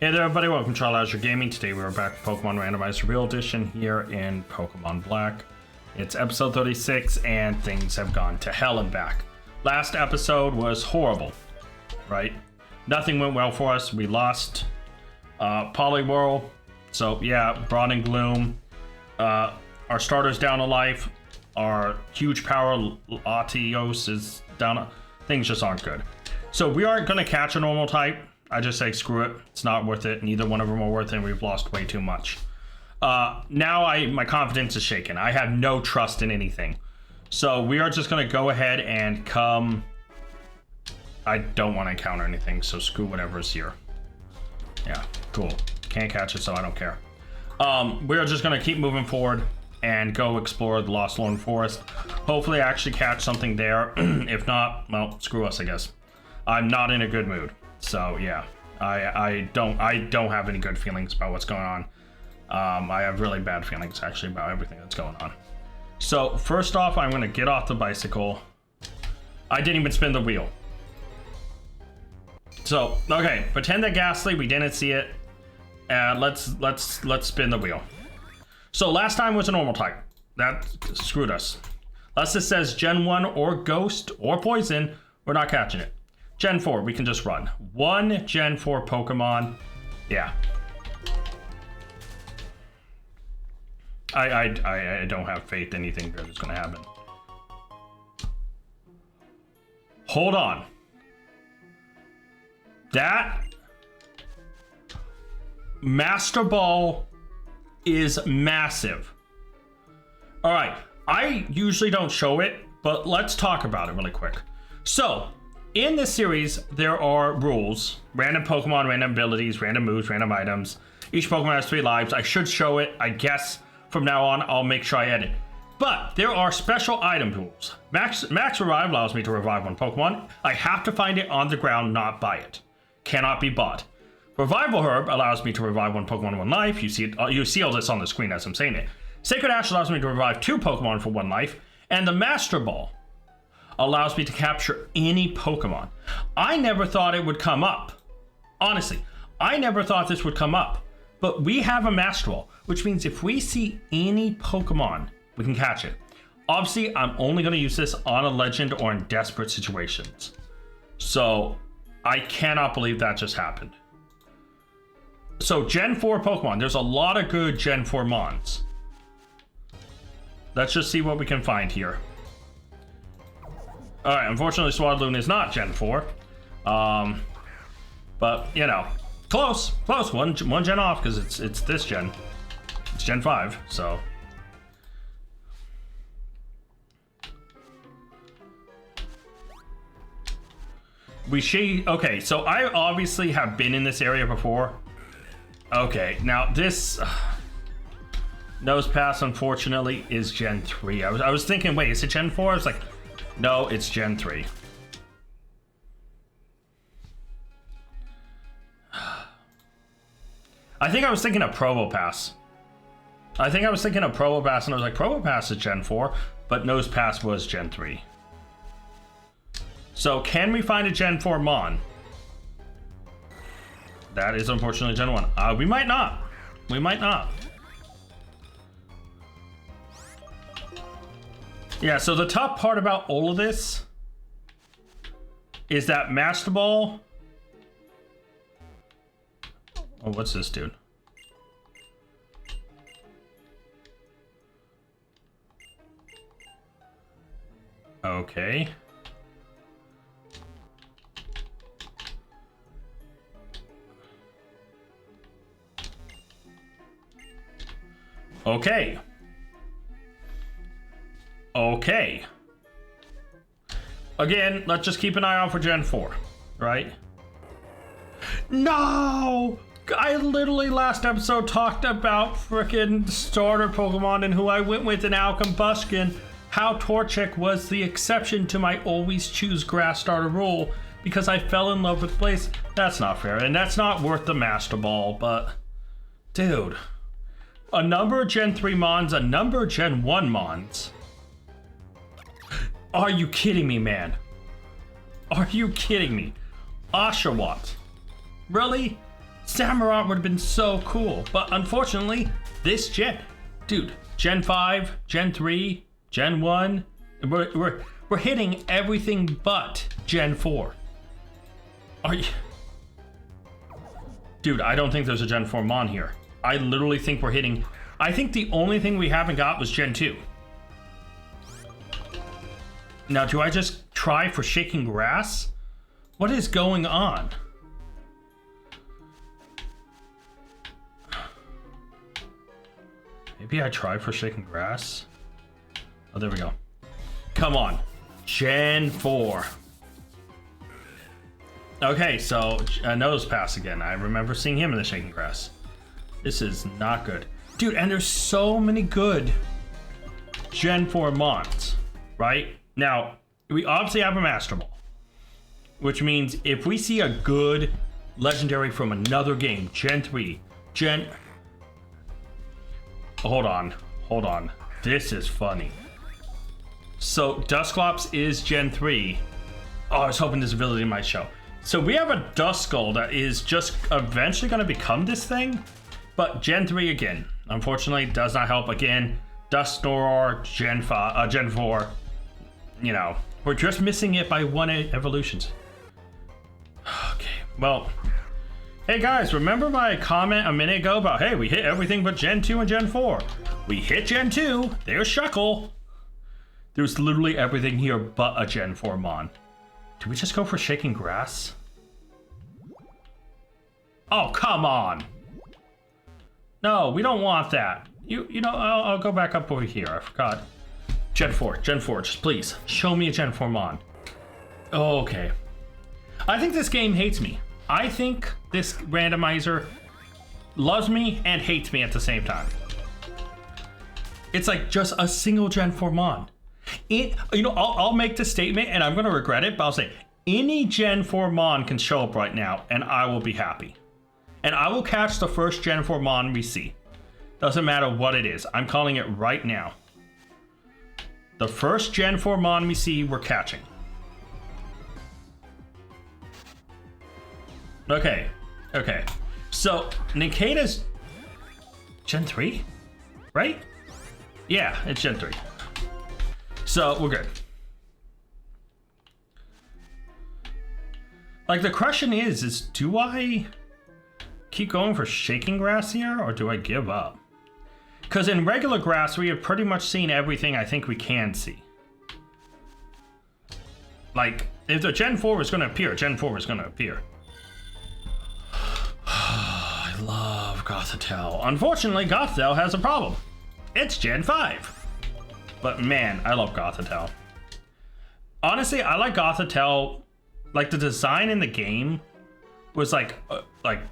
Hey there everybody, welcome to Charlie Gaming. Today we're back with Pokemon Randomizer Real Edition here in Pokemon Black. It's episode 36 and things have gone to hell and back. Last episode was horrible, right? Nothing went well for us. We lost Poliwhirl, so yeah, Brawn and Gloom. Our starter's down a life. Our huge power Latios is down. Things just aren't good. So we aren't going to catch a normal type. I just say screw it. It's not worth it. Neither one of them are worth it. We've lost way too much. Now my confidence is shaken. I have no trust in anything. So we are just going to go ahead and come. I don't want to encounter anything, so screw whatever's here. Yeah, cool. Can't catch it, so I don't care. We're just going to keep moving forward and go explore the Lost Lorn Forest. Hopefully I actually catch something there. If not, well, screw us, I guess. I'm not in a good mood. So yeah, I don't have any good feelings about what's going on. I have really bad feelings actually about everything that's going on. So first off, I'm gonna get off the bicycle. I didn't even spin the wheel. So okay, pretend that Ghastly, we didn't see it. Let's spin the wheel. So last time was a normal type. That screwed us. Unless it says Gen 1 or Ghost or Poison, we're not catching it. Gen 4, we can just run. One Gen 4 Pokemon. Yeah. I don't have faith anything good is going to happen. Hold on. That Master Ball is massive. All right. I usually don't show it, but let's talk about it really quick. So, in this series, there are rules. Random Pokemon, random abilities, random moves, random items. Each Pokemon has 3 lives. I should show it. I guess from now on, I'll make sure I edit. But there are special item rules. Max Revive allows me to revive 1 Pokemon. I have to find it on the ground, not buy it. Cannot be bought. Revival Herb allows me to revive 1 Pokemon 1 life. You see all this on the screen as I'm saying it. Sacred Ash allows me to revive 2 Pokemon for 1 life. And the Master Ball allows me to capture any Pokemon. I never thought it would come up. Honestly, I never thought this would come up. But we have a Master Ball, which means if we see any Pokemon, we can catch it. Obviously, I'm only going to use this on a legend or in desperate situations. So, I cannot believe that just happened. So, Gen 4 Pokemon. There's a lot of good Gen 4 Mons. Let's just see what we can find here. Alright, unfortunately Swadloon is not Gen 4. But, you know, close. One gen off, because it's this gen. It's Gen 5, so. Okay, so I obviously have been in this area before. Okay, now this Nose Pass, unfortunately, is Gen 3. I was thinking, wait, is it Gen 4? I was like, no, it's Gen 3. I think I was thinking of Probopass. And I was like, Probopass is Gen 4, but Nose Pass was Gen 3. So, can we find a Gen 4 Mon? That is unfortunately Gen 1. We might not. Yeah, so the tough part about all of this is that Master Ball. Oh, what's this dude? Okay. Okay. Again, let's just keep an eye out for Gen 4, right? No! I literally last episode talked about frickin' starter Pokemon and who I went with in Alcombustion. How Torchic was the exception to my always choose grass starter rule because I fell in love with Blaze. That's not fair, and that's not worth the Master Ball, but dude. A number of Gen 3 Mons, a number of Gen 1 Mons. Are you kidding me, man? Are you kidding me? Oshawott. Really? Samurott would have been so cool, but unfortunately, this gen, dude, Gen 5, Gen 3, Gen 1, we're hitting everything but Gen 4. Are you... Dude, I don't think there's a Gen 4 Mon here. I literally think we're hitting... I think the only thing we haven't got was Gen 2. Now, do I just try for Shaking Grass? What is going on? Maybe I try for Shaking Grass? Oh, there we go. Come on. Gen 4. Okay, so Nose Pass again. I remember seeing him in the Shaking Grass. This is not good. Dude, and there's so many good Gen 4 Mons, right? Now, we obviously have a Master Ball, which means if we see a good legendary from another game, Gen 3, Hold on. This is funny. So, Dusclops is Gen 3. Oh, I was hoping this ability might show. So we have a Duskull that is just eventually going to become this thing, but Gen 3 again, unfortunately, does not help again. Dusknoir, Gen 4, you know, we're just missing it by 1 evolutions. Okay, well, hey guys, remember my comment a minute ago about, hey, we hit everything but Gen 2 and Gen 4. We hit Gen 2, there's Shuckle. There's literally everything here but a Gen 4 Mon. Do we just go for Shaking Grass? Oh, come on. No, we don't want that. You know, I'll go back up over here. I forgot. Gen 4, just please. Show me a Gen 4 Mon. Oh, okay. I think this game hates me. I think this randomizer loves me and hates me at the same time. It's like just a single Gen 4 Mon. I'll make the statement and I'm gonna regret it, but I'll say any Gen 4 Mon can show up right now and I will be happy. And I will catch the first Gen 4 Mon we see. Doesn't matter what it is. I'm calling it right now. The first Gen 4 Mon we see, we're catching. Okay. So Niceda's Gen 3? Right? Yeah, it's Gen 3. So, we're good. Like, the question is do I keep going for Shaking Grass here, or do I give up? Because in regular grass, we have pretty much seen everything I think we can see. Like, if the Gen 4 is going to appear, Gen 4 is going to appear. I love Gothitelle. Unfortunately, Gothitelle has a problem. It's Gen 5. But man, I love Gothitelle. Honestly, I like Gothitelle. Like, the design in the game was like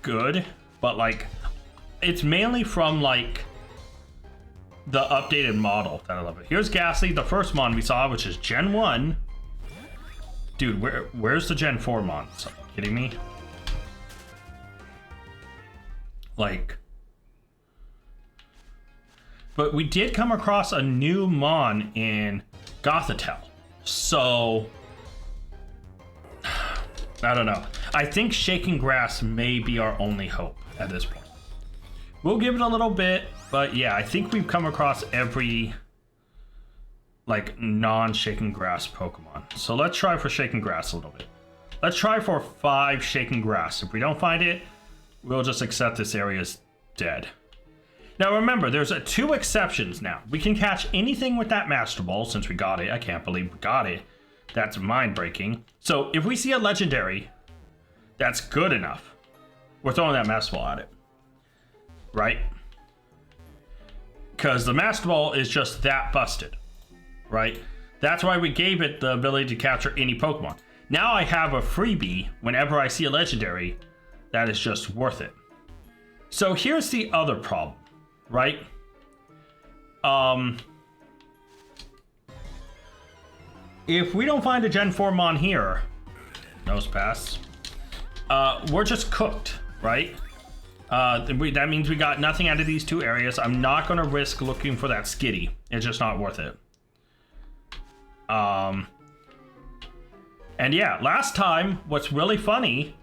good, but like it's mainly from like the updated model that I love it. Here's Ghastly, the first Mon we saw, which is Gen 1. Dude, where's the Gen 4 Mons? Are you kidding me? Like, but we did come across a new Mon in Gothitelle. So, I don't know. I think Shaking Grass may be our only hope at this point. We'll give it a little bit, but yeah, I think we've come across every like non-Shaking Grass Pokemon. So let's try for Shaking Grass a little bit. Let's try for 5 Shaking Grass. If we don't find it, we'll just accept this area is dead. Now remember, there's 2 exceptions now. We can catch anything with that Master Ball since we got it. I can't believe we got it. That's mind-breaking. So if we see a legendary that's good enough, we're throwing that Master Ball at it. Right? Because the Master Ball is just that busted. Right? That's why we gave it the ability to capture any Pokemon. Now I have a freebie whenever I see a legendary that is just worth it. So here's the other problem. Right? If we don't find a Gen 4 Mon here, Nose Pass, we're just cooked, right? That means we got nothing out of these 2 areas. I'm not gonna risk looking for that Skitty. It's just not worth it. And yeah, last time, what's really funny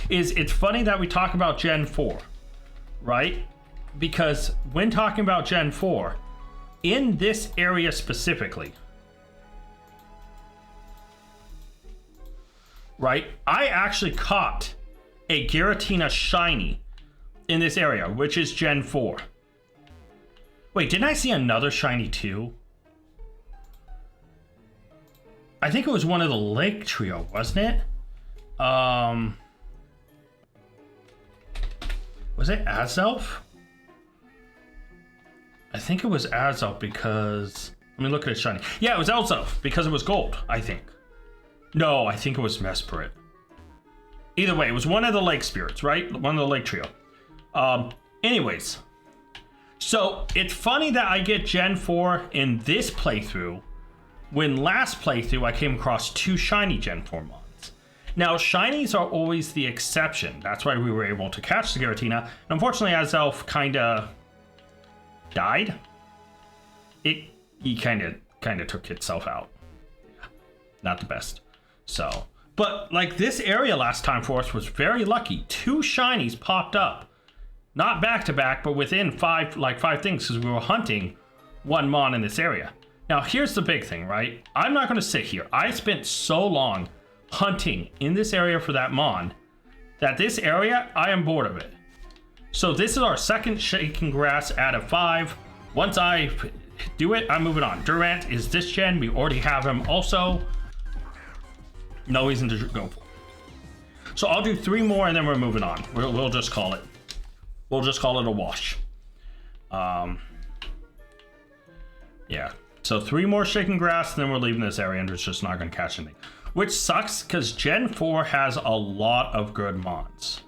is it's funny that we talk about Gen 4, right? Because when talking about Gen 4, in this area specifically, right, I actually caught a Giratina shiny in this area, which is Gen 4. Wait, didn't I see another shiny too? I think it was one of the Lake Trio, wasn't it? Was it Azelf? I think it was Azelf because... Let me look at it shiny. Yeah, it was Azelf because it was gold, I think. No, I think it was Mesprit. Either way, it was one of the Lake Spirits, right? One of the Lake Trio. Anyways. So, it's funny that I get Gen 4 in this playthrough when last playthrough I came across 2 shiny Gen 4 mons. Now, shinies are always the exception. That's why we were able to catch the Giratina. And unfortunately, Azelf kinda died. He kinda took itself out. Not the best. So, but like this area last time for us was very lucky. 2 shinies popped up. Not back to back, but within 5 things because we were hunting 1 mon in this area. Now, here's the big thing, right? I'm not going to sit here. I spent so long hunting in this area for that mon that this area, I am bored of it. So this is our second Shaking Grass out of 5. Once I do it, I'm moving on. Durant is this gen. We already have him also. No reason to go for it. So I'll do 3 more and then we're moving on. We'll just call it. We'll just call it a wash. Yeah. So 3 more Shaking Grass, and then we're leaving this area and it's just not going to catch anything. Which sucks, because Gen 4 has a lot of good mons.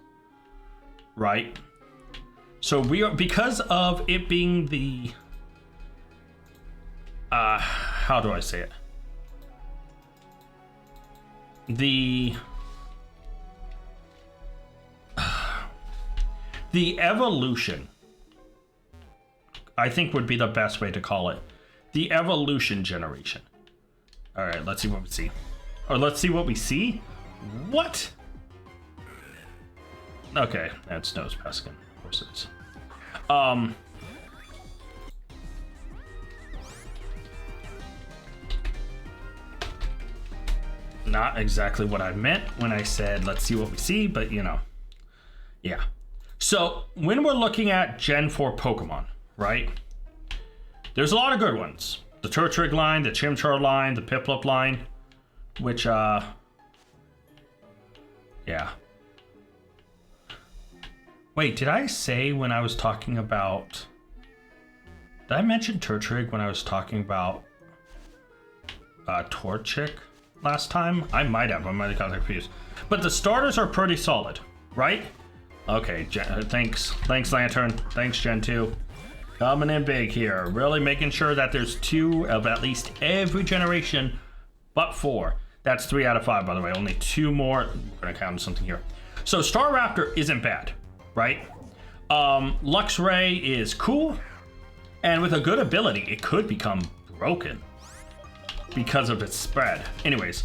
Right? So we are, because of it being the... how do I say it? The evolution, I think, would be the best way to call it. The evolution generation. All right, let's see what we see. Or let's see what we see? What? Okay, that's Nose Peskin. Of course it is. Not exactly what I meant when I said, let's see what we see, but you know, yeah. So when we're looking at Gen 4 Pokemon, right? There's a lot of good ones. The Turtwig line, the Chimchar line, the Piplup line, which, yeah. Wait, did I say when I was talking about... Did I mention Turtwig when I was talking about Torchic last time? I might have got confused. But the starters are pretty solid, right? Okay, thanks Lantern. Thanks, Gen 2. Coming in big here. Really making sure that there's 2 of at least every generation, but 4. That's 3 out of 5, by the way. Only 2 more. I'm gonna count something here. So Staraptor isn't bad, right? Luxray is cool, and with a good ability, it could become broken because of its spread. Anyways,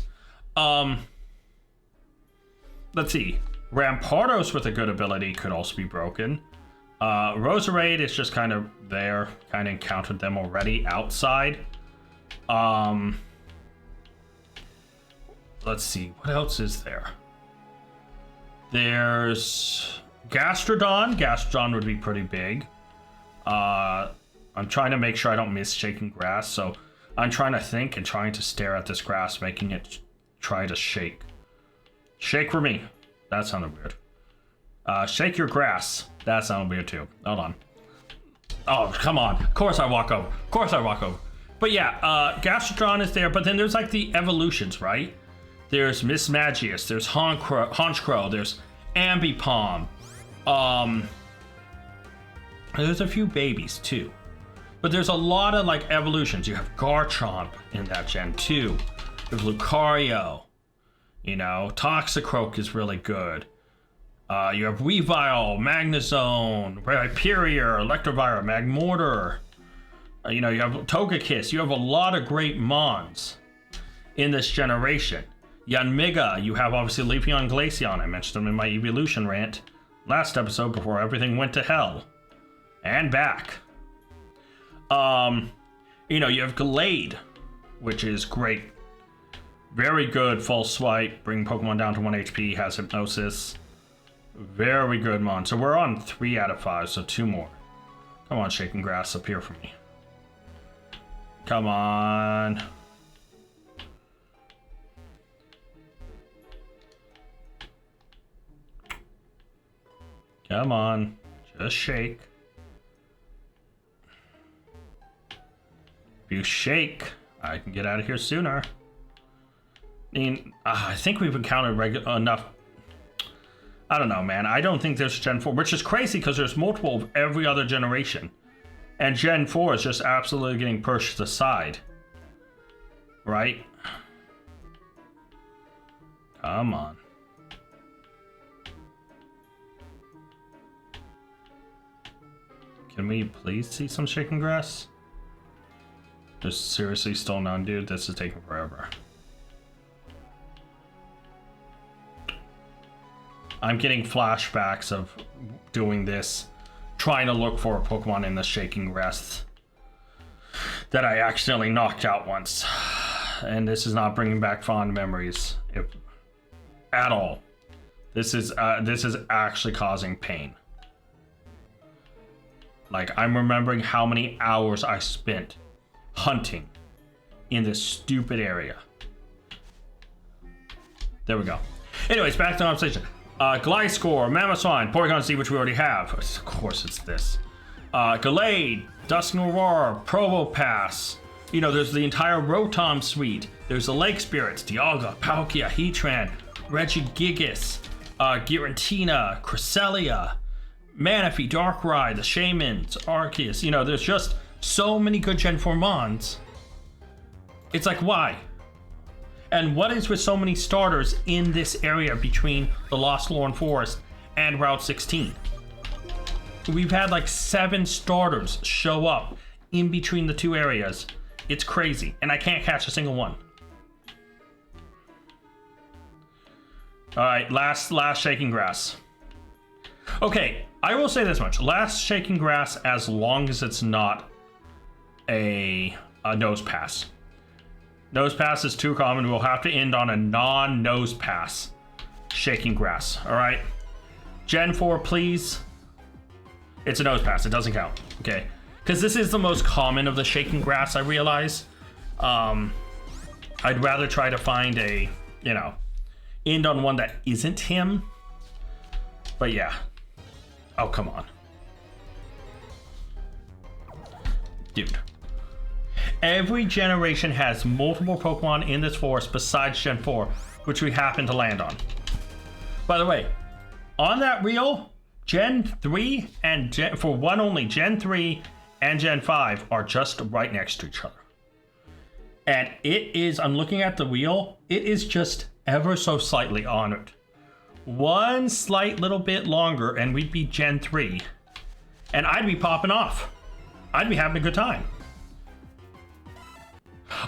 let's see. Rampardos with a good ability could also be broken. Roserade is just kind of there. Kind of encountered them already outside. Let's see. What else is there? There's Gastrodon. Gastrodon would be pretty big. I'm trying to make sure I don't miss Shaking Grass. So I'm trying to think and trying to stare at this grass, making it try to shake. Shake for me. That sounded weird. Shake your grass. That sounded weird too. Hold on. Oh, come on. Of course I walk over. But yeah, Gastrodon is there, but then there's like the evolutions, right? There's Miss Magius, there's Honchkrow, there's Ambipom. There's a few babies too. But there's a lot of like evolutions. You have Garchomp in that gen too. There's Lucario. You know, Toxicroak is really good. You have Weavile, Magnezone, Hyperior, Electivire, Magmortar. You know, you have Togekiss. You have a lot of great mons in this generation. Yanmiga, you have obviously Leafeon Glaceon. I mentioned them in my evolution rant last episode before everything went to hell. And back. You know, you have Gallade, which is great. Very good full swipe, bring Pokemon down to 1 HP, has Hypnosis. Very good, Mon. So we're on 3 out of 5, so 2 more. Come on, Shaking Grass, appear for me. Come on. Come on. Just shake. If you shake, I can get out of here sooner. I mean, I think we've encountered enough. I don't know, man. I don't think there's Gen 4, which is crazy because there's multiple of every other generation. And Gen 4 is just absolutely getting pushed aside. Right? Come on. Can we please see some Shaking Grass? Just seriously still none, dude. This is taking forever. I'm getting flashbacks of doing this, trying to look for a Pokemon in the Shaking Grass that I accidentally knocked out once. And this is not bringing back fond memories at all. This is actually causing pain. Like, I'm remembering how many hours I spent hunting in this stupid area. There we go. Anyways, back to the conversation. Gliscor, Mamoswine, Porygon Z, which we already have. Of course it's this. Gallade, Dusknoir Aurora, Probopass. You know, there's the entire Rotom suite. There's the Lake Spirits, Dialga, Palkia, Heatran, Regigigas, Giratina, Cresselia, Manaphy, Darkrai, the Shaymins, Arceus. You know, there's just so many good Gen 4 Mons. It's like, why? And what is with so many starters in this area between the Lost Lorn Forest and Route 16? We've had like 7 starters show up in between the 2 areas. It's crazy, and I can't catch a single one. All right, last Shaking Grass. Okay, I will say this much. Last Shaking Grass, as long as it's not a Nose Pass. Nose Pass is too common. We'll have to end on a non-Nose Pass Shaking Grass. All right. Gen 4, please. It's a Nose Pass. It doesn't count. Okay. Because this is the most common of the Shaking Grass, I realize. I'd rather try to find a, you know, end on one that isn't him. But yeah. Oh, come on. Dude. Every generation has multiple Pokemon in this forest besides Gen 4, which we happen to land on. By the way, on that reel, Gen 3 and for one only, Gen 3 and Gen 5 are just right next to each other. And it is, I'm looking at the wheel, it is just ever so slightly honored. One slight little bit longer and we'd be Gen 3. And I'd be popping off. I'd be having a good time.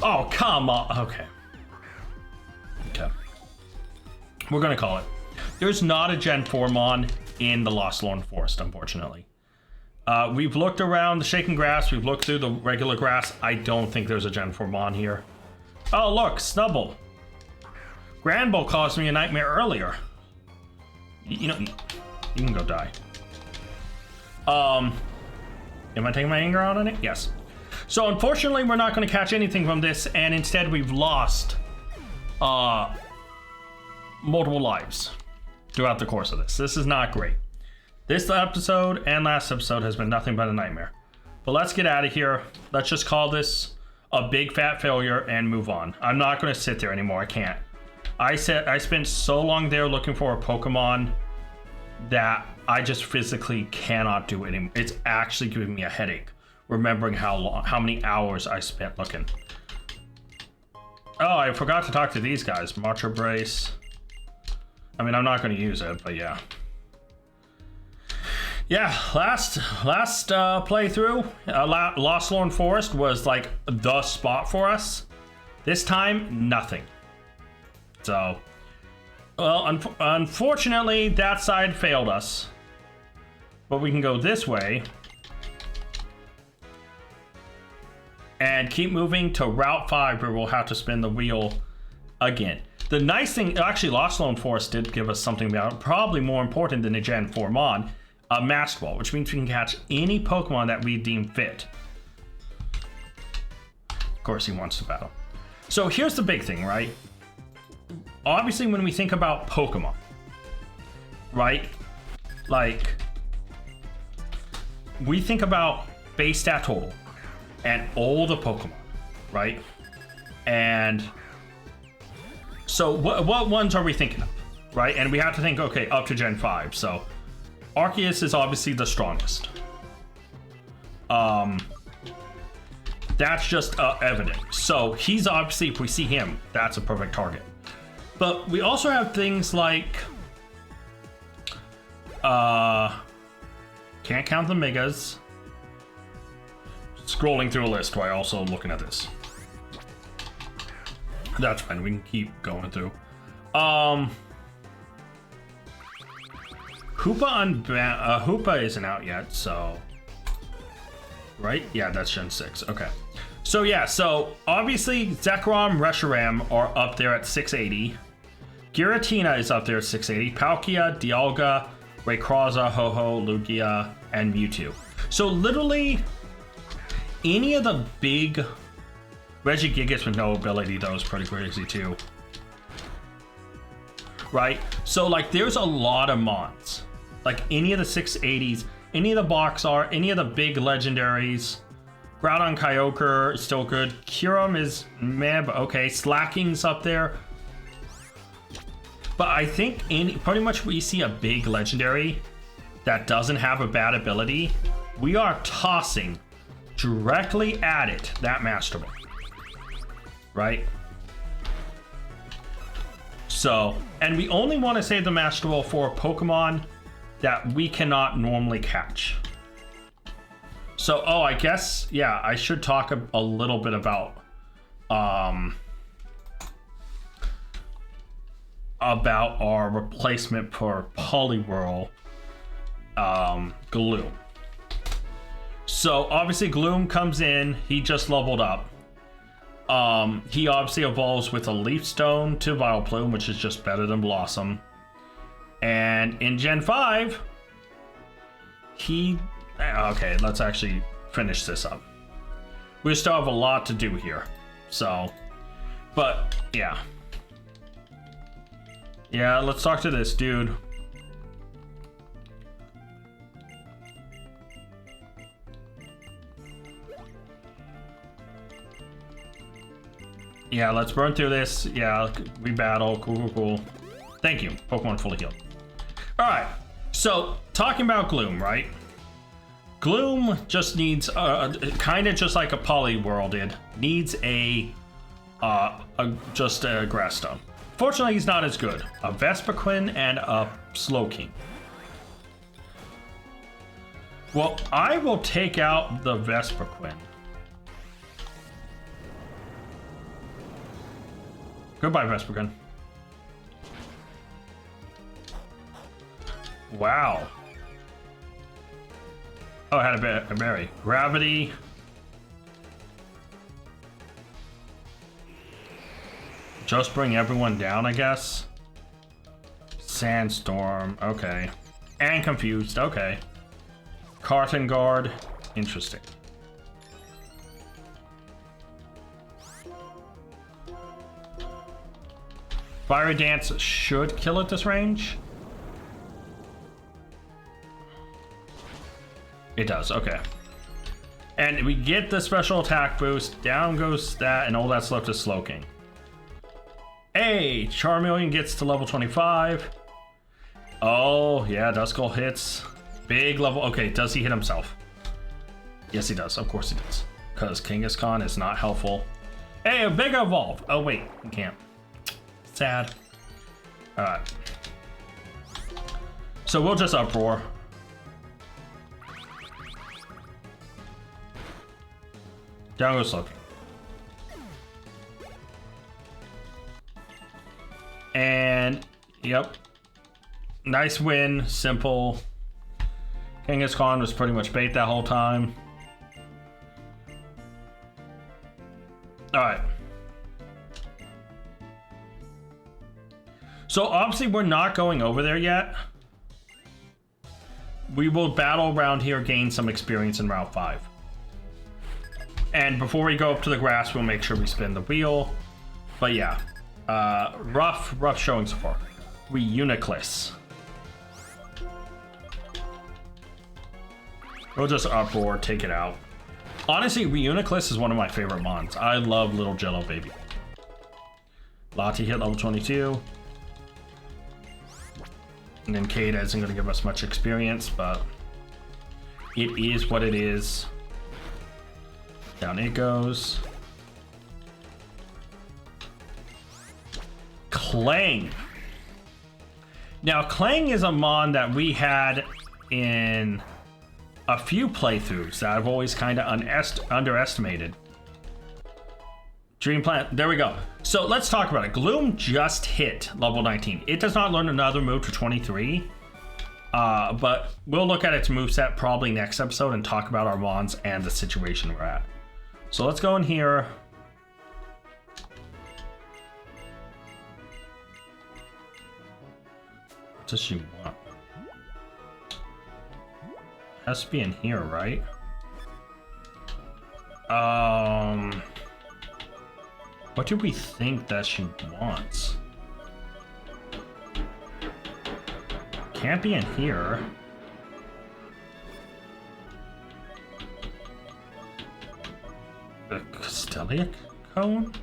Oh, come on. Okay. We're going to call it. There's not a Gen 4 Mon in the Lost Lorn Forest, unfortunately. We've looked around the Shaking Grass. We've looked through the regular grass. I don't think there's a Gen 4 Mon here. Oh, look. Snubbull. Granbull caused me a nightmare earlier. You know, you can go die. Am I taking my anger out on it? Yes. So unfortunately, we're not going to catch anything from this, and instead we've lost multiple lives throughout the course of this. This is not great. This episode and last episode has been nothing but a nightmare. But let's get out of here. Let's just call this a big fat failure and move on. I'm not going to sit there anymore. I can't. I spent so long there looking for a Pokemon that I just physically cannot do it anymore. It's actually giving me a headache remembering how many hours I spent looking. Oh, I forgot to talk to these guys. Marcher Brace. I mean, I'm not going to use it, but yeah. Yeah, last playthrough, Lost Lorn Forest was like the spot for us. This time, nothing. So, well, unfortunately, that side failed us. But we can go this way. And keep moving to Route 5, where we'll have to spin the wheel again. The nice thing, actually, Lost Lone Forest did give us something about, probably more important than the Gen 4 mod, a Master Ball, which means we can catch any Pokemon that we deem fit. Of course, he wants to battle. So here's the big thing, right? Obviously, when we think about Pokemon, right? Like, we think about base stat total and all the Pokemon, right? And so what ones are we thinking of, right? And we have to think, okay, up to Gen 5. So Arceus is obviously the strongest. That's just evident. So he's obviously, if we see him, that's a perfect target. But we also have things like, can't count the Megas. Scrolling through a list while also looking at this. That's fine, we can keep going through. Hoopa isn't out yet, so... Right? Yeah, that's Gen 6, okay. So yeah, so obviously Zekrom, Reshiram are up there at 680. Giratina is up there at 680. Palkia, Dialga, Rayquaza, Ho-Oh, Lugia, and Mewtwo. So literally, any of the big... Regigigas with no ability, though, is pretty crazy too. Right? So like, there's a lot of mons. Like any of the 680s, any of the Boxar, any of the big legendaries. Groudon, Kyogre is still good. Kyurem is meh, but okay. Slacking's up there. But I think pretty much we see a big legendary that doesn't have a bad ability, we are tossing directly at it that Master Ball. Right? So, and we only want to save the Master Ball for Pokemon that we cannot normally catch. So, oh, I guess, yeah, I should talk a little bit about our replacement for Poliwhirl, Gloom. So, obviously, Gloom comes in, he just leveled up. He obviously evolves with a Leaf Stone to Vileplume, which is just better than Blossom. And in Gen 5, okay, let's actually finish this up. We still have a lot to do here. So, but, yeah. Yeah, let's talk to this dude. Yeah, let's burn through this. Yeah, we battle. Cool. Thank you. Pokemon fully healed. Alright, so talking about Gloom, right? Gloom just needs, kind of just like a Poliwhirl did, needs just a Grass Stone. Fortunately, he's not as good. A Vespiquen and a Slowking. Well, I will take out the Vespiquen. Goodbye, Vespiquen. Wow. Oh, I had a berry. Gravity. Just bring everyone down, I guess. Sandstorm. Okay. And Confused. Okay. Carton Guard. Interesting. Fiery Dance should kill at this range. It does, okay. And we get the special attack boost. Down goes that, and all that's left is Slowking. Hey, Charmeleon gets to level 25. Oh, yeah, Duskull hits. Big level. Okay, does he hit himself? Yes, he does. Of course he does. Because Kangaskhan is not helpful. Hey, a big evolve. Oh, wait, he can't. Sad. Alright. So we'll just uproar. Down goes Slowking. Yep. Nice win. Simple. Genghis Khan was pretty much bait that whole time. Alright. So obviously we're not going over there yet. We will battle around here, gain some experience in round 5. And before we go up to the grass, we'll make sure we spin the wheel. But yeah, rough showing so far. Reuniclus. We'll just uproar, take it out. Honestly, Reuniclus is one of my favorite mons. I love little Jello baby. Lati hit level 22. And then Kata isn't going to give us much experience, but it is what it is. Down it goes. Clang. Now, Clang is a mon that we had in a few playthroughs that I've always kind of underestimated. Dream Plant, there we go. So let's talk about it. Gloom just hit level 19. It does not learn another move to 23. But we'll look at its moveset probably next episode and talk about our mons and the situation we're at. So let's go in here. What does she want? Has to be in here, right? What do we think that she wants? Can't be in here. The Castellic cone?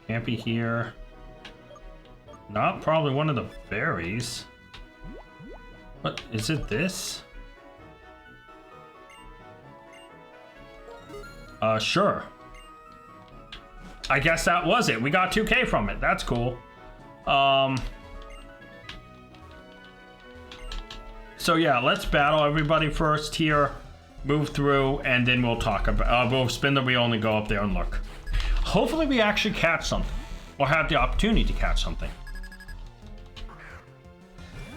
Can't be here. Not probably one of the berries. What is it? This? Sure. I guess that was it. We got 2K from it. That's cool. So yeah, let's battle everybody first here. Move through, and then we'll talk about. We'll spin the wheel and go up there and look. Hopefully, we actually catch something, or have the opportunity to catch something.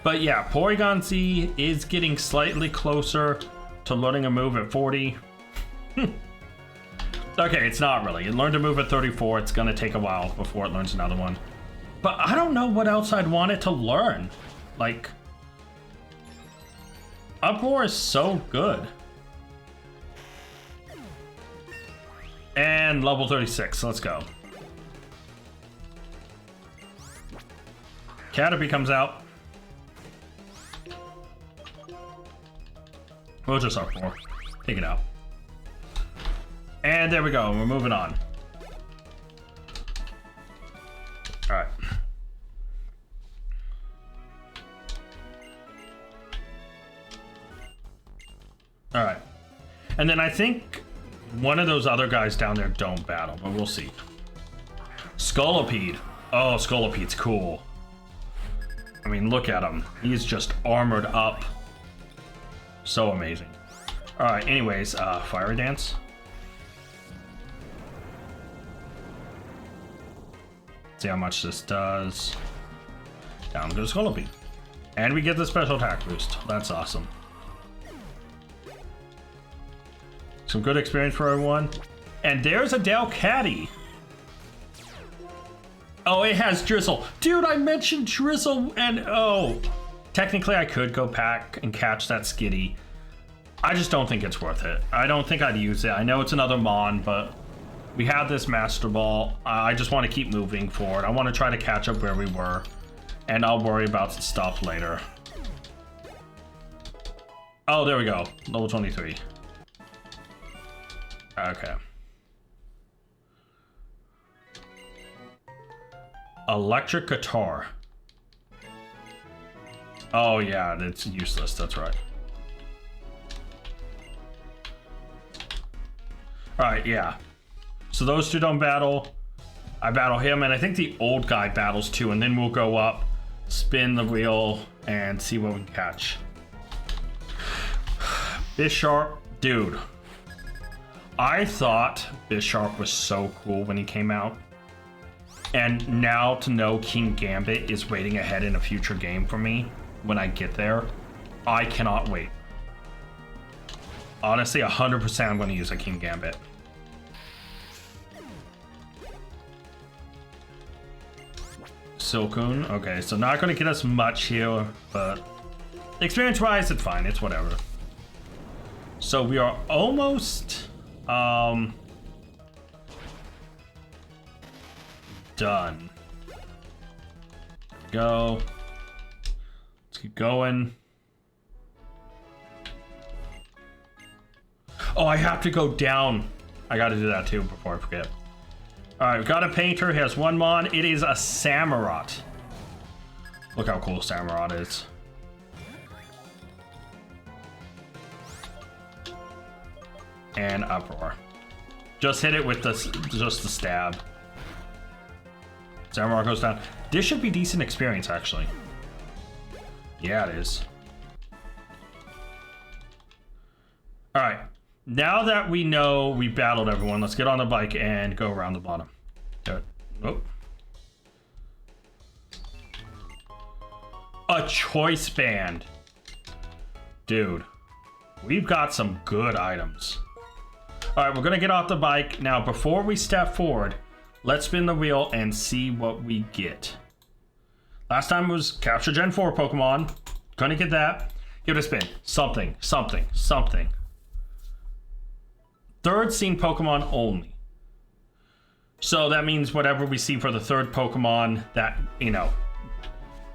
But yeah, Porygon Z is getting slightly closer to learning a move at 40. Okay, it's not really. It learned a move at 34. It's gonna take a while before it learns another one. But I don't know what else I'd want it to learn. Like, Uproar is so good. And level 36, let's go. Caterpie comes out. We'll just Uproar. Take it out. And there we go, we're moving on. Alright. Alright. And then I think one of those other guys down there don't battle, but we'll see. Scolipede. Oh, Scolipede's cool. I mean, look at him. He's just armored up. So amazing. Alright, anyways, Fire Dance. See how much this does. Down goes Scolipede. And we get the special attack boost. That's awesome. Some good experience for everyone. And there's a Delcatty. Oh, it has Drizzle. Dude, I mentioned Drizzle and oh. Technically, I could go back and catch that Skitty. I just don't think it's worth it. I don't think I'd use it. I know it's another Mon, but we have this Master Ball. I just want to keep moving forward. I want to try to catch up where we were. And I'll worry about stuff later. Oh, there we go. Level 23. Okay. Electric Guitar. Oh yeah, it's useless, that's right. Alright, yeah. So those two don't battle. I battle him, and I think the old guy battles too, and then we'll go up, spin the wheel, and see what we can catch. Bisharp, dude. I thought Bisharp was so cool when he came out. And now to know King Gambit is waiting ahead in a future game for me when I get there, I cannot wait. Honestly, 100% I'm going to use a King Gambit. Silcoon. Okay, so not going to get us much here, but experience-wise, it's fine. It's whatever. So we are almost done. Go. Let's keep going. Oh, I have to go down. I got to do that too before I forget. All right, we've got a painter. He has one mon. It is a Samurott. Look how cool Samurott is. And Uproar. Just hit it with just the stab. Samurott goes down. This should be decent experience, actually. Yeah, it is. All right. Now that we know we battled everyone, let's get on the bike and go around the bottom. Do it. Oh. A choice band. Dude, we've got some good items. All right, we're going to get off the bike. Now, before we step forward, let's spin the wheel and see what we get. Last time was capture Gen 4 Pokemon. Gonna get that. Give it a spin. Something, something, something. Third scene Pokemon only. So that means whatever we see for the third Pokemon that, you know,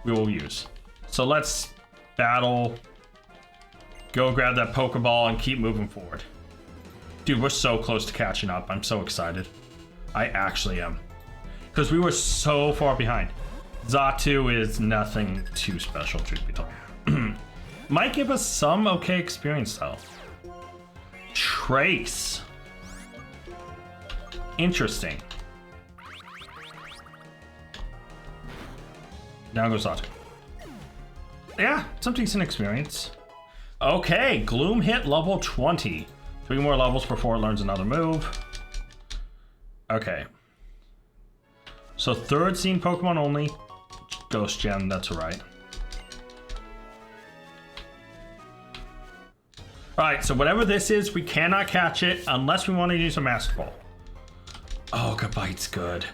we will use. So let's battle. Go grab that Pokeball and keep moving forward. Dude, we're so close to catching up. I'm so excited. I actually am. Because we were so far behind. Xatu is nothing too special, truth be told. Might give us some okay experience, though. Trace. Interesting. Down goes Xatu. Yeah, some decent experience. Okay, Gloom hit level 20. 3 more levels before it learns another move. Okay. So third scene Pokemon only. Ghost Gem, that's right. Alright, so whatever this is, we cannot catch it unless we want to use a Master Ball. Oh, Gabite's good.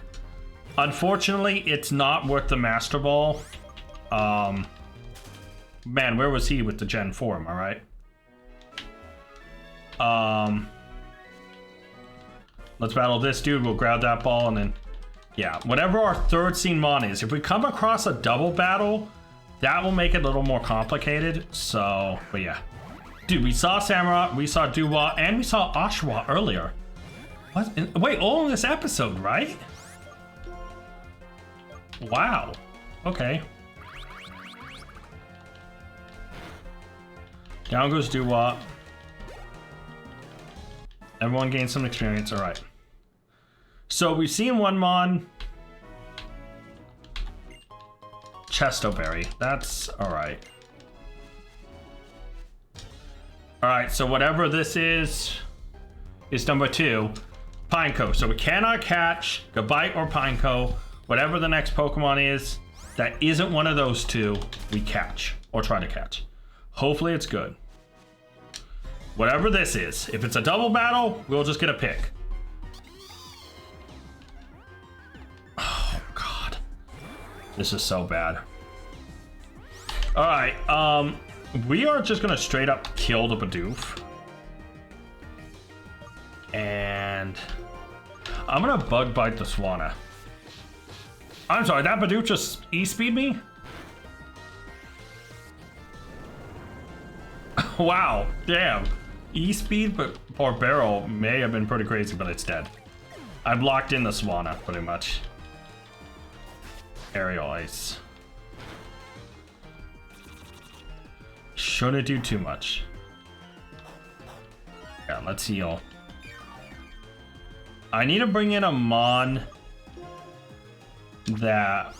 Unfortunately, it's not worth the Master Ball. Man, where was he with the Gen 4, am I right? Let's battle this dude. We'll grab that ball and then... Yeah, whatever our third scene mon is. If we come across a double battle, that will make it a little more complicated. So, but yeah. Dude, we saw Samurott, we saw Duwa, and we saw Oshawott earlier. What? Wait, all in this episode, right? Wow. Okay. Down goes Duwa. Everyone gains some experience. All right. So we've seen one mon. Chestoberry. That's all right. All right. So whatever this is number 2. Pineco. So we cannot catch Gabite or Pineco. Whatever the next Pokemon is that isn't one of those two, we catch or try to catch. Hopefully it's good. Whatever this is, if it's a double battle, we'll just get a pick. Oh, God. This is so bad. All right, we are just gonna straight up kill the Bidoof. And I'm gonna Bug Bite the Swanna. I'm sorry, that Bidoof just E-speed me? Wow, damn. E-speed but or barrel may have been pretty crazy, but it's dead. I've locked in the Swanna, pretty much. Aerial Ice. Shouldn't do too much. Yeah, let's heal. I need to bring in a mon that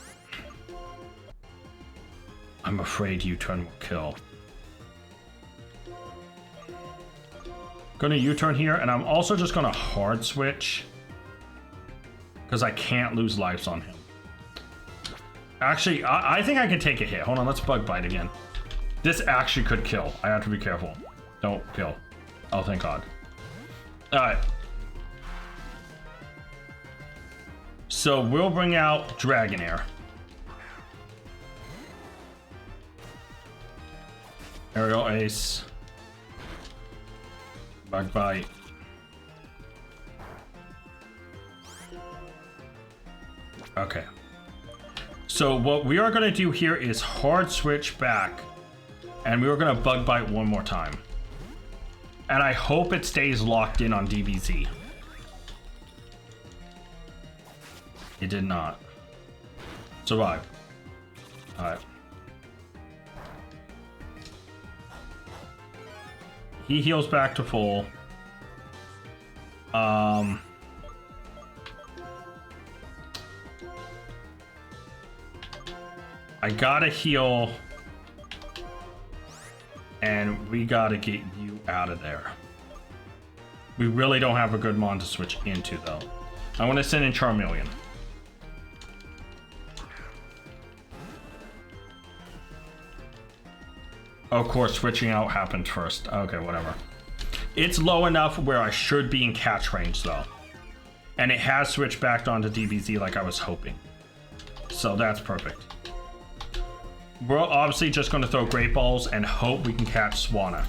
I'm afraid U-turn will kill. Gonna U-turn here, and I'm also just gonna hard switch because I can't lose lives on him. Actually, I think I can take a hit. Hold on, let's bug bite again. This actually could kill. I have to be careful. Don't kill. Oh, thank God. All right. So we'll bring out Dragonair. Aerial Ace. Bug bite. Okay. So what we are going to do here is hard switch back, and we are going to bug bite one more time. And I hope it stays locked in on DBZ. It did not. Survive. Alright. He heals back to full. I gotta heal, and we gotta get you out of there. We really don't have a good mon to switch into, though. I want to send in Charmeleon. Of course, switching out happened first. Okay, whatever. It's low enough where I should be in catch range, though. And it has switched back onto DBZ like I was hoping. So that's perfect. We're obviously just going to throw Great Balls and hope we can catch Swanna.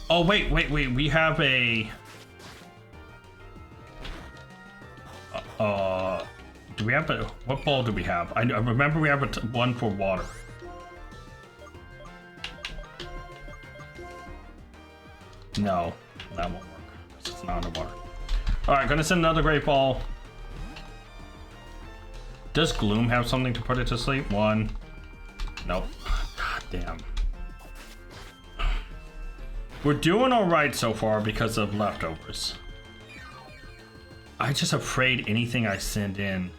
Oh, wait. We have a... do we have a... What ball do we have? I remember we have one for water. No, that won't work. It's not underwater. Alright, gonna send another Great Ball. Does Gloom have something to put it to sleep? One. Nope. God damn. We're doing alright so far because of leftovers. I'm just afraid anything I send in...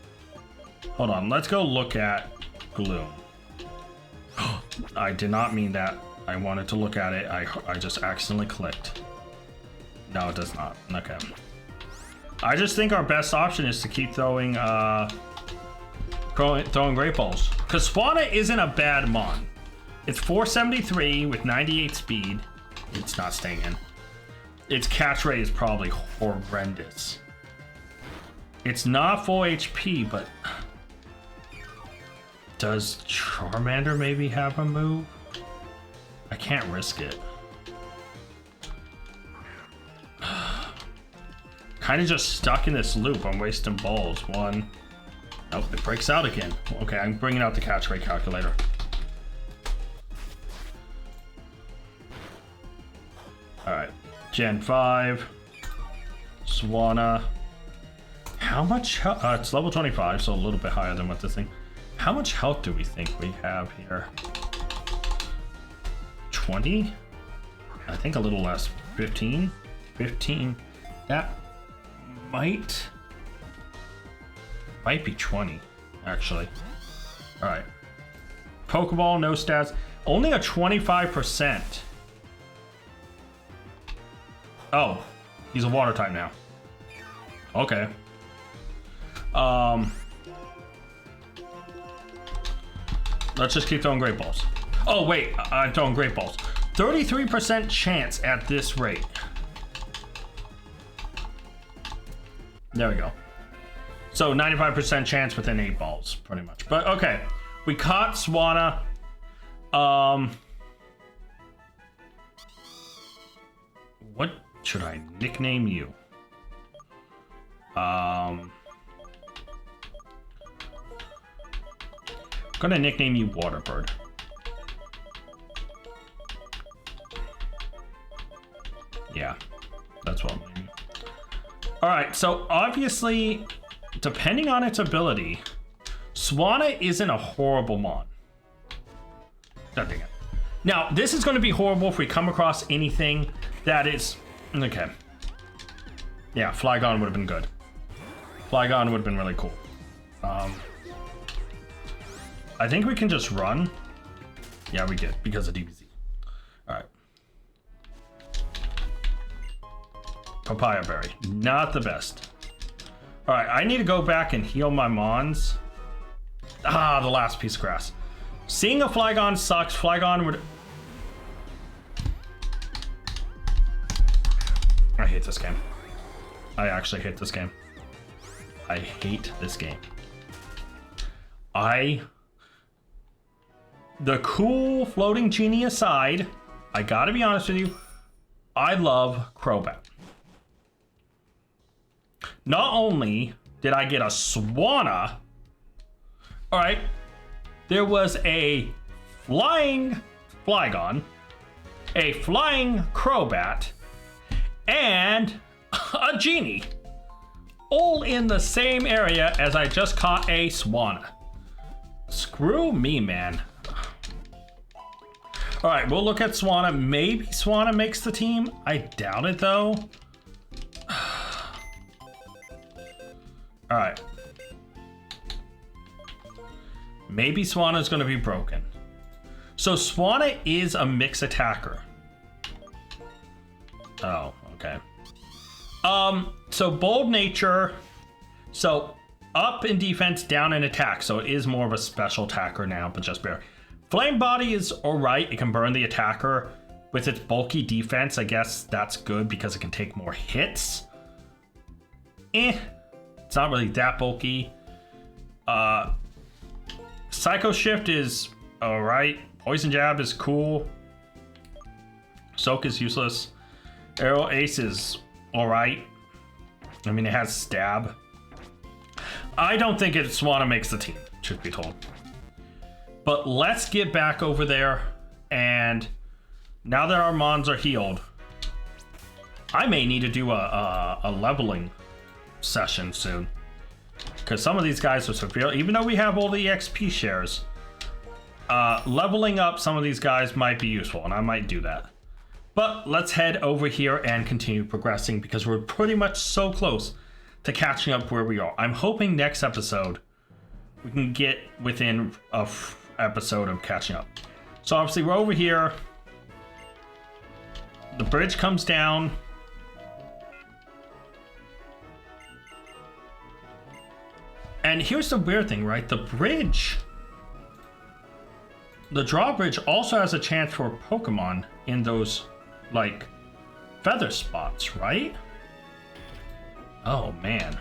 Hold on, let's go look at Gloom. I did not mean that. I wanted to look at it. I just accidentally clicked. No, it does not. Okay. I just think our best option is to keep throwing Great Balls. Because Swanna isn't a bad mon. It's 473 with 98 speed. It's not staying in. Its catch rate is probably horrendous. It's not full HP, but... Does Charmander maybe have a move? I can't risk it. Kind of just stuck in this loop. I'm wasting balls. One. Nope, it breaks out again. Okay, I'm bringing out the catch rate calculator. Alright. Gen 5. Swanna. How much health? It's level 25, so a little bit higher than what this thing. How much health do we think we have here? 20? I think a little less. 15? 15. That might be 20, actually. Alright. Pokeball, no stats. Only a 25%. Oh, he's a water type now. Okay. Let's just keep throwing Great Balls. Oh, wait, I'm throwing Great Balls. 33% chance at this rate. There we go. So 95% chance within 8 balls, pretty much. But okay, we caught Swanna. What should I nickname you? I'm gonna nickname you Waterbird. Yeah, that's what I'm naming. All right, so obviously, depending on its ability, Swanna isn't a horrible mon. God dang it. Now, this is going to be horrible if we come across anything that is... Okay. Yeah, Flygon would have been good. Flygon would have been really cool. I think we can just run. Yeah, we did, because of DBZ. All right. Papaya berry. Not the best. All right, I need to go back and heal my mons. Ah, the last piece of grass. Seeing a Flygon sucks. Flygon would... I hate this game. I actually hate this game. I hate this game. The cool floating genie aside, I gotta be honest with you, I love Crobat. Not only did I get a Swanna, alright, there was a flying Flygon, a flying Crobat, and a genie. All in the same area as I just caught a Swanna. Screw me, man. All right, we'll look at Swanna. Maybe Swanna makes the team. I doubt it, though. All right. Maybe Swanna's going to be broken. So Swanna is a mixed attacker. Oh, okay. So bold nature. So up in defense, down in attack. So it is more of a special attacker now, but just barely. Flame body is all right. It can burn the attacker. With its bulky defense, I guess that's good because it can take more hits. It's not really that bulky. Psycho Shift is all right. Poison Jab is cool. Soak is useless. Aerial Ace is all right. I mean, it has Stab. I don't think Swanna makes the team, truth be told. But let's get back over there, and now that our mons are healed, I may need to do a leveling session soon. Because some of these guys are severe, even though we have all the XP shares, leveling up some of these guys might be useful, and I might do that. But let's head over here and continue progressing because we're pretty much so close to catching up where we are. I'm hoping next episode we can get within a episode of catching up. So obviously we're over here. The bridge comes down. And here's the weird thing, right? The drawbridge also has a chance for Pokemon in those, like, feather spots, right? Oh, man.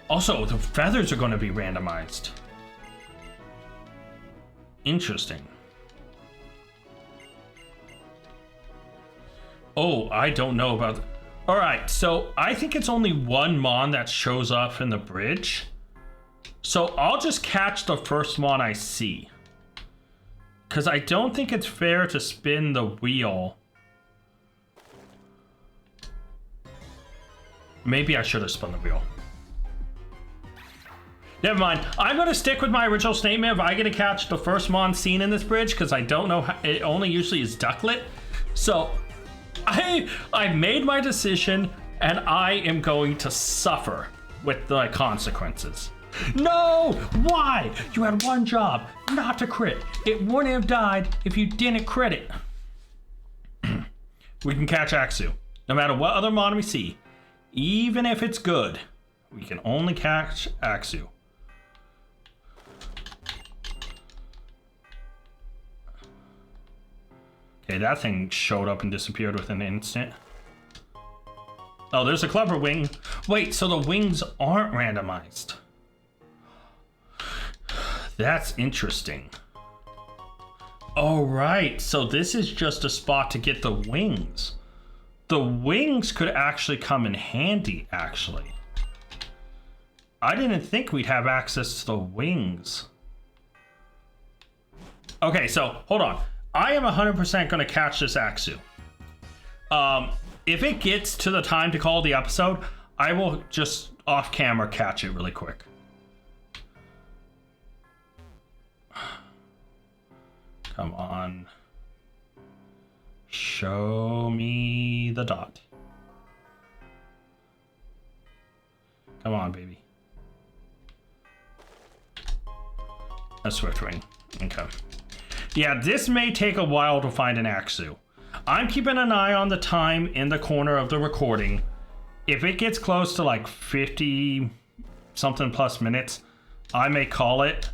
Also, the feathers are going to be randomized. Interesting. Oh, I don't know about... All right, so I think it's only one Mon that shows up in the bridge. So I'll just catch the first Mon I see. Because I don't think it's fair to spin the wheel. Maybe I should have spun the wheel. Never mind. I'm going to stick with my original statement if I get to catch the first Mon seen in this bridge, because I don't know how, it only usually is Ducklet. So I made my decision, and I am going to suffer with the consequences. No! Why? You had one job, not to crit. It wouldn't have died if you didn't crit it. We can catch Axew. No matter what other Mon we see, even if it's good, we can only catch Axew. Okay, that thing showed up and disappeared within an instant. Oh, there's a clever wing. Wait, so the wings aren't randomized. That's interesting. All right, so this is just a spot to get the wings. The wings could actually come in handy, actually. I didn't think we'd have access to the wings. Okay, so hold on. I am 100% going to catch this Axew. If it gets to the time to call the episode, I will just off camera catch it really quick. Come on. Show me the dot. Come on, baby. A Swiftwing. Okay. Yeah, this may take a while to find an Axew. I'm keeping an eye on the time in the corner of the recording. If it gets close to like 50 something plus minutes, I may call it.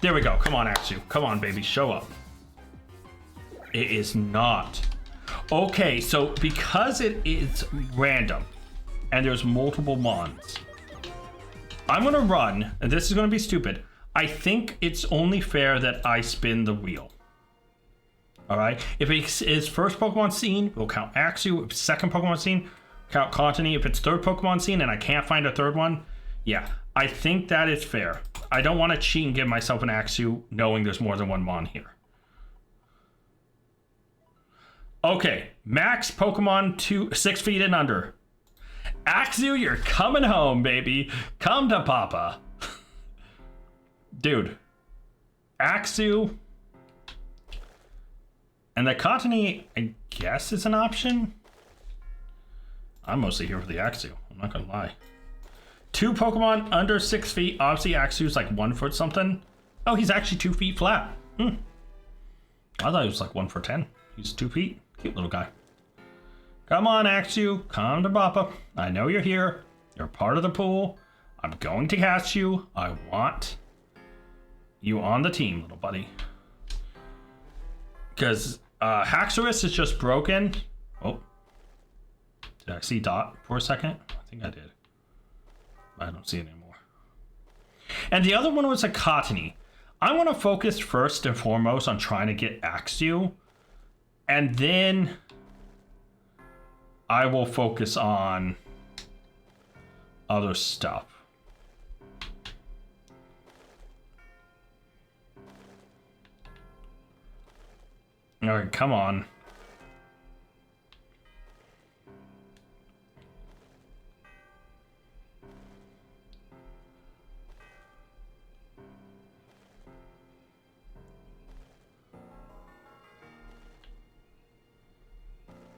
There we go. Come on, Axu. Come on, baby. Show up. It is not. Okay, so because it is random and there's multiple mons, I'm going to run, and this is going to be stupid. I think it's only fair that I spin the wheel. All right? If it's his first Pokemon seen, we'll count Axu. If it's second Pokemon seen, count Cottony. If it's third Pokemon seen and I can't find a third one, yeah, I think that is fair. I don't want to cheat and give myself an Axu knowing there's more than one mon here. Okay, max Pokemon 6 feet and under. Axu, you're coming home, baby. Come to Papa. Dude, Axu. And the Cottony, I guess, is an option. I'm mostly here for the Axu. I'm not gonna lie. 2 Pokemon under 6 feet. Obviously, Axu's like 1 foot something. Oh, he's actually 2 feet flat. I thought he was like 1 for 10. He's 2 feet. Cute little guy. Come on, Axu. Come to Papa. I know you're here. You're part of the pool. I'm going to catch you. I want you on the team, little buddy. Because Haxorus is just broken. Oh. Did I see Dot for a second? I think I did. I don't see it anymore. And the other one was a Cottony. I want to focus first and foremost on trying to get Axu. And then I will focus on other stuff. All right, come on.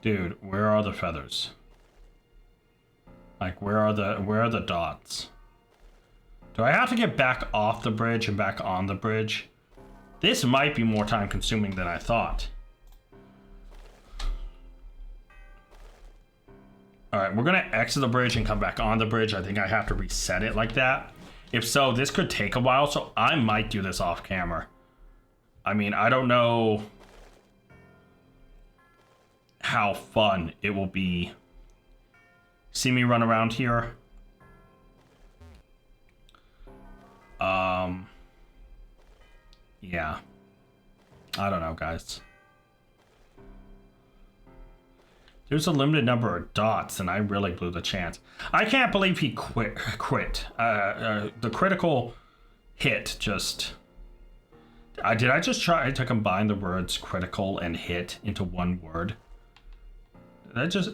Dude, where are the feathers? Like, where are the dots? Do I have to get back off the bridge and back on the bridge? This might be more time consuming than I thought. All right, we're gonna exit the bridge and come back on the bridge. I think I have to reset it like that. If so, this could take a while, so I might do this off camera. I mean, I don't know how fun it will be. See me run around here. Yeah. I don't know, guys. There's a limited number of dots, and I really blew the chance. I can't believe he quit. The critical hit just... did I just try to combine the words critical and hit into one word? That just...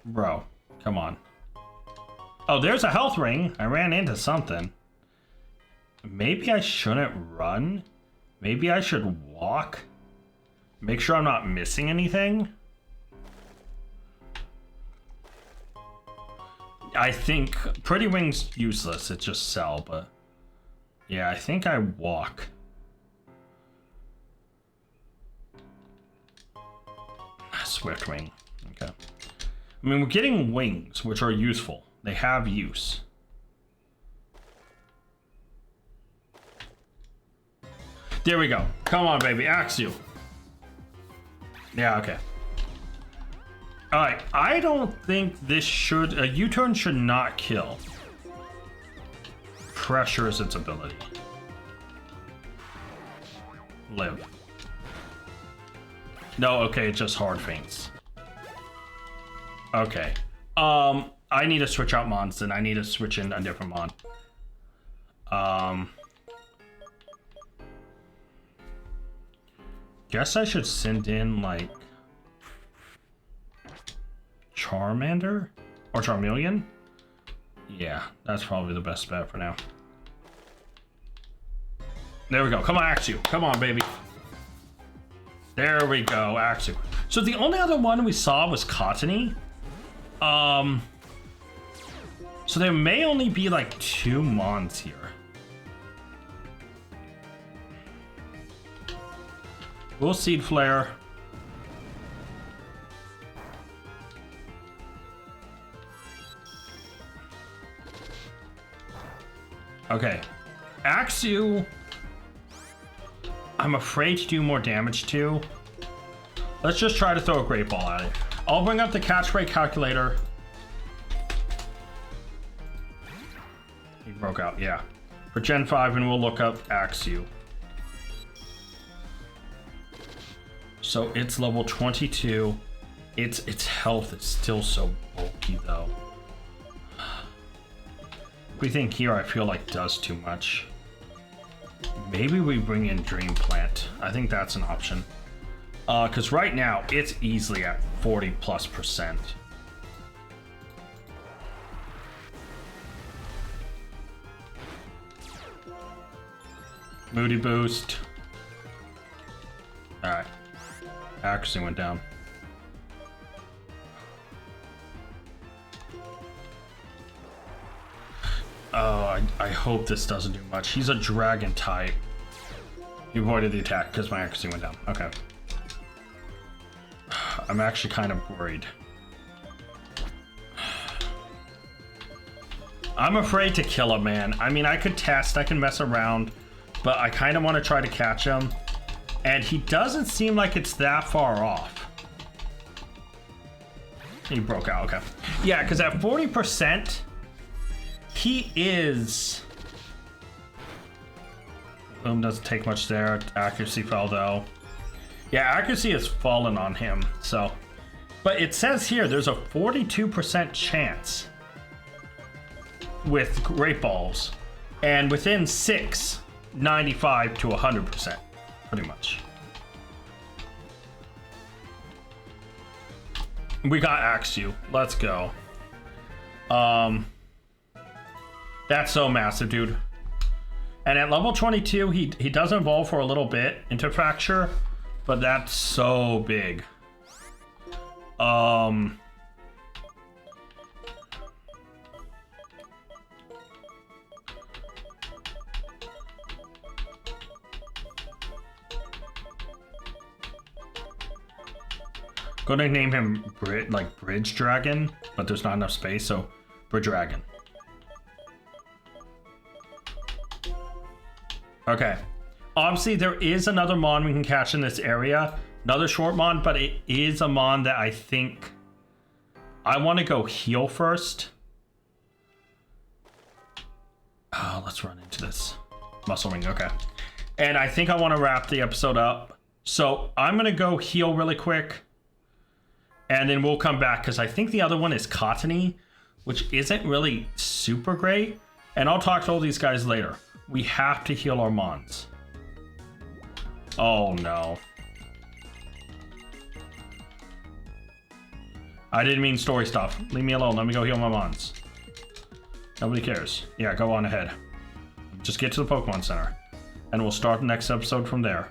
Bro, come on. Oh, there's a health ring. I ran into something. Maybe I shouldn't run. Maybe I should walk. Make sure I'm not missing anything. I think Pretty Wing's useless. It's just Cell, but... yeah, I think I walk. Swift Wing. Okay. I mean, we're getting wings, which are useful. They have use. There we go. Come on, baby. Axu. Yeah, okay. Alright, I don't think this should... a U-turn should not kill. Pressure is its ability. Live. No, okay, it's just hard feints. Okay. I need to switch out mons, and I need to switch in a different mon. Guess I should send in, like... Charmander? Or Charmeleon? Yeah, that's probably the best bet for now. There we go. Come on, Axu. Come on, baby. There we go, Axu. So the only other one we saw was Cottony. So there may only be like 2 mons here. We'll Seed Flare. Okay. Axew, I'm afraid to do more damage to. Let's just try to throw a Great Ball at it. I'll bring up the catch rate calculator. He broke out, yeah. For Gen 5, and we'll look up Axew. So it's level 22. Its health is still so bulky though. Everything here I feel like does too much. Maybe we bring in Dream Plant. I think that's an option. Because right now it's easily at 40+%. Moody Boost. Alright. Accuracy went down. Oh, I hope this doesn't do much. He's a dragon type. He avoided the attack because my accuracy went down. Okay. I'm actually kind of worried. I'm afraid to kill him, man. I mean, I could test, I can mess around, but I kind of want to try to catch him. And he doesn't seem like it's that far off. He broke out, okay. Yeah, because at 40%, he is... Boom doesn't take much there. Accuracy fell though. Yeah, accuracy has fallen on him, so. But it says here there's a 42% chance with Great Balls. And within 6, 95 to 100%, pretty much. We got Axew. Let's go. That's so massive, dude. And at level 22, he does evolve for a little bit into Fracture, but that's so big. Gonna name him Bridge Dragon, but there's not enough space, so Bridge Dragon. Okay. Obviously, there is another Mon we can catch in this area. Another short Mon, but it is a Mon that I think I want to go heal first. Oh, let's run into this. Muscle Ring, okay. And I think I want to wrap the episode up. So I'm going to go heal really quick. And then we'll come back, because I think the other one is Cottony, which isn't really super great. And I'll talk to all these guys later. We have to heal our Mons. Oh no. I didn't mean story stuff. Leave me alone. Let me go heal my Mons. Nobody cares. Yeah, go on ahead. Just get to the Pokemon Center. And we'll start the next episode from there.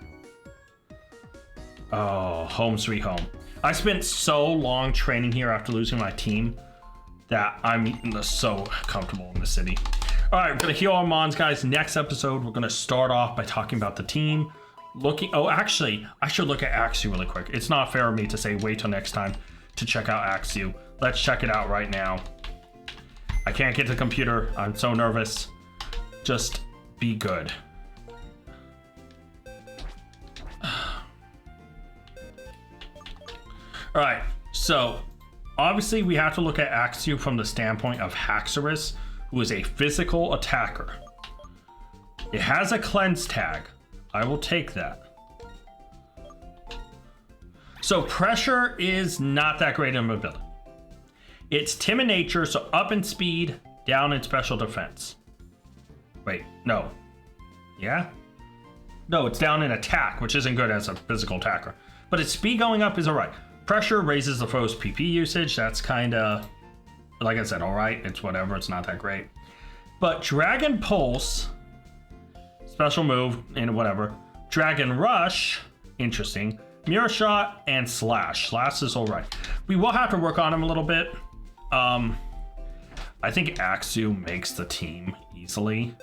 Oh, home sweet home. I spent so long training here after losing my team that I'm so comfortable in the city. All right, we're gonna heal our Mons, guys. Next episode, we're gonna start off by talking about the team. Oh, actually, I should look at Axew really quick. It's not fair of me to say wait till next time to check out Axew. Let's check it out right now. I can't get to the computer. I'm so nervous. Just be good. All right, so obviously we have to look at Axew from the standpoint of Haxorus, who is a physical attacker. It has a cleanse tag. I will take that. So pressure is not that great in ability. It's timid nature, so up in speed, down in special defense. Wait, no. Yeah? No, it's down in attack, which isn't good as a physical attacker. But its speed going up is alright. Pressure raises the foe's PP usage. That's kind of, like I said, alright. It's whatever. It's not that great. But Dragon Pulse, special move, and whatever. Dragon Rush, interesting. Mirror Shot, and Slash. Slash is alright. We will have to work on him a little bit. I think Axew makes the team easily.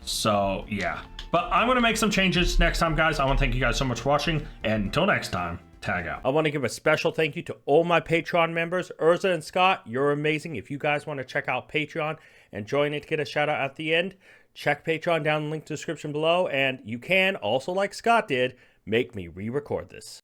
So, yeah. But I'm going to make some changes next time, guys. I want to thank you guys so much for watching. And until next time, tag out. I want to give a special thank you to all my Patreon members. Urza and Scott, you're amazing. If you guys want to check out Patreon and join it to get a shout out at the end, check Patreon down in the link description below. And you can, also like Scott did, make me re-record this.